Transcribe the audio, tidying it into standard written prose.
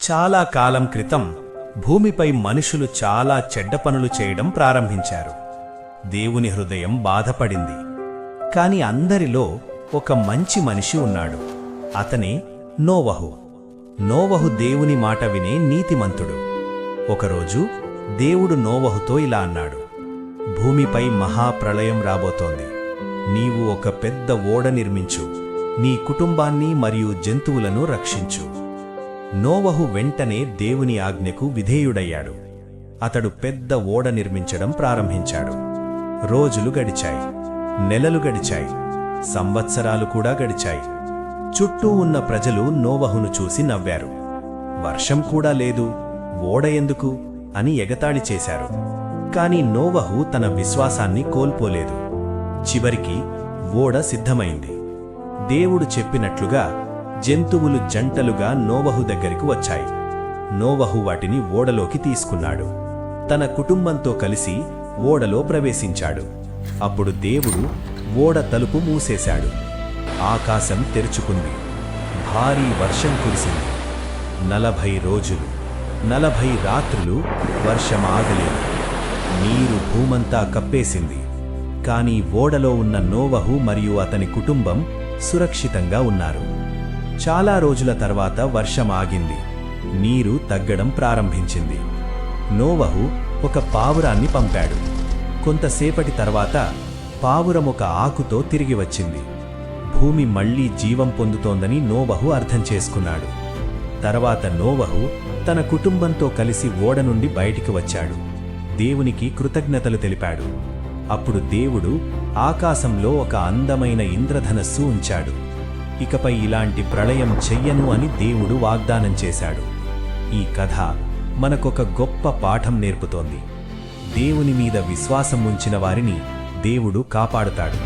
చాలా కాలం క్రితం భూమిపై మనుషులు చాలా చెడ్డ పనులు చేయడం ప్రారంభించారు. దేవుని హృదయం బాధపడింది. కాని అందరిలో ఒక మంచి మనిషి ఉన్నాడు. అతనే నోవహు. నోవహు దేవుని మాట వినే నీతిమంతుడు. ఒకరోజు దేవుడు నోవహుతో ఇలా అన్నాడు: భూమిపై మహాప్రళయం రాబోతోంది. నీవు ఒక పెద్ద ఓడ నిర్మించు. నీ కుటుంబాన్ని మరియు జంతువులను రక్షించు. నోవహు వెంటనే దేవుని ఆజ్ఞకు విధేయుడయ్యాడు. అతడు పెద్ద ఓడ నిర్మించడం ప్రారంభించాడు. రోజులు గడిచాయి, నెలలు గడిచాయి, సంవత్సరాలు కూడా గడిచాయి. చుట్టూ ఉన్న ప్రజలు నోవహును చూసి నవ్వారు. వర్షం కూడా లేదు, ఓడ ఎందుకు అని ఎగతాళి చేశారు. కాని నోవహు తన విశ్వాసాన్ని కోల్పోలేదు. చివరికి ఓడ సిద్ధమైంది. దేవుడు చెప్పినట్లుగా జంతువులు జంటలుగా నోవహు దగ్గరికి వచ్చాయి. నోవహు వాటిని ఓడలోకి తీసుకున్నాడు. తన కుటుంబంతో కలిసి ఓడలో ప్రవేశించాడు. అప్పుడు దేవుడు ఓడ తలుపు మూసేశాడు. ఆకాశం తెరుచుకుంది. భారీ వర్షం కురిసింది. 40 రోజులు 40 రాత్రులు వర్షమాగలేదు. నీరు భూమంతా కప్పేసింది. కాని ఓడలో ఉన్న నోవహు మరియు అతని కుటుంబం సురక్షితంగా ఉన్నారు. చాలా రోజుల తర్వాత వర్షం ఆగింది. నీరు తగ్గడం ప్రారంభించింది. నోవహు ఒక పావురాన్ని పంపాడు. కొంతసేపటి తర్వాత పావురం ఒక ఆకుతో తిరిగి వచ్చింది. భూమి మళ్లీ జీవం పొందుతోందని నోవహు అర్థం చేసుకున్నాడు. తర్వాత నోవహు తన కుటుంబంతో కలిసి ఓడ నుండి బయటికి వచ్చాడు. దేవునికి కృతజ్ఞతలు తెలిపాడు. అప్పుడు దేవుడు ఆకాశంలో ఒక అందమైన ఇంద్రధనస్సు ఉంచాడు. ఇకపై ఇలాంటి ప్రళయం చెయ్యను అని దేవుడు వాగ్దానం చేశాడు. ఈ కథ మనకొక గొప్ప పాఠం నేర్పుతోంది. దేవుని మీద విశ్వాసం ఉంచిన వారిని దేవుడు కాపాడుతాడు.